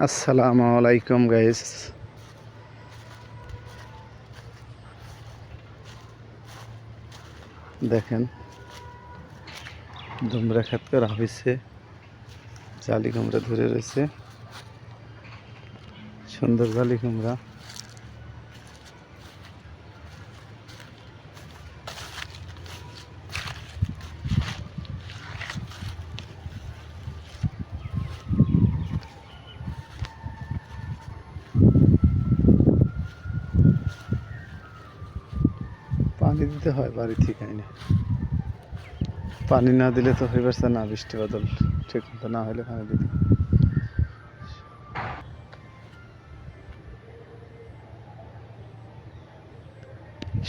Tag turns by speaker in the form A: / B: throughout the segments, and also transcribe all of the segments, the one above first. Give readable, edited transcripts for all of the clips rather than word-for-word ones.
A: আসসালামু আলাইকুম গাইস। দেখেন দুমরা খেত করা হয়েছে, জালি কুমড়া ধরে রয়েছে, সুন্দর জালি কুমড়া। পানি দিতে হয় বাড়ি থেকে আইনে, পানি না দিলে তো হয়ে পারছে না, বৃষ্টি বাদল ঠিক মতো না হলে পানি দিতে।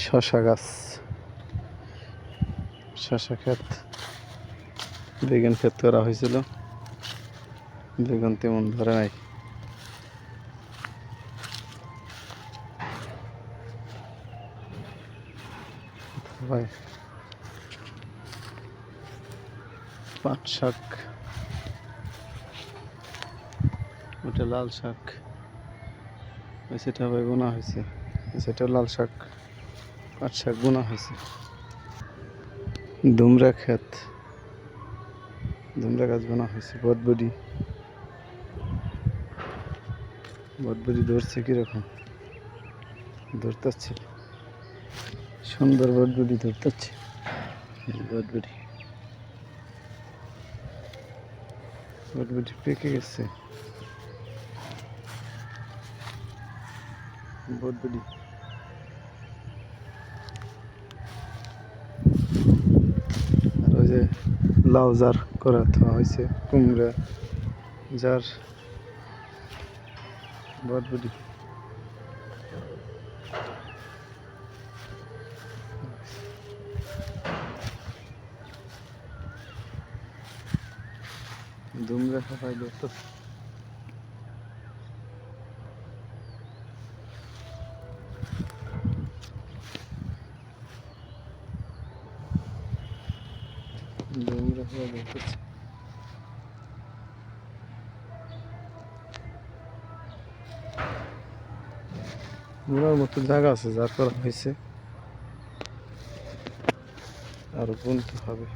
A: শশা গাছ, শশা ক্ষেত, বেগুন ক্ষেত করা হয়েছিল, বেগুন তেমন ধরে নাই। ভাই পাট শাক, ওটা লাল শাক, সেটা ভাই বোনা হয়েছে, সেটা লাল শাক, পাট শাক বোনা হয়েছে। দুমরা ক্ষেত, দুমরা গাছ বোনা হয়েছে। বটবডি, বটবডি ধরছে কিরকম, ধরতেছে সুন্দর বটবডি ধরতেছে। বটবডি, বটবডি পেকে গেছে। বটবডি আর ওই যে লাউ জার করা হয়েছে, কুমড়া জার, বটবডি। দুমরা সবাই দেখতো দুমরা সবাই দেখতেছে। ঘোরার মতো জায়গা আছে, যার করা হয়েছে, আরো বুনতে হবে।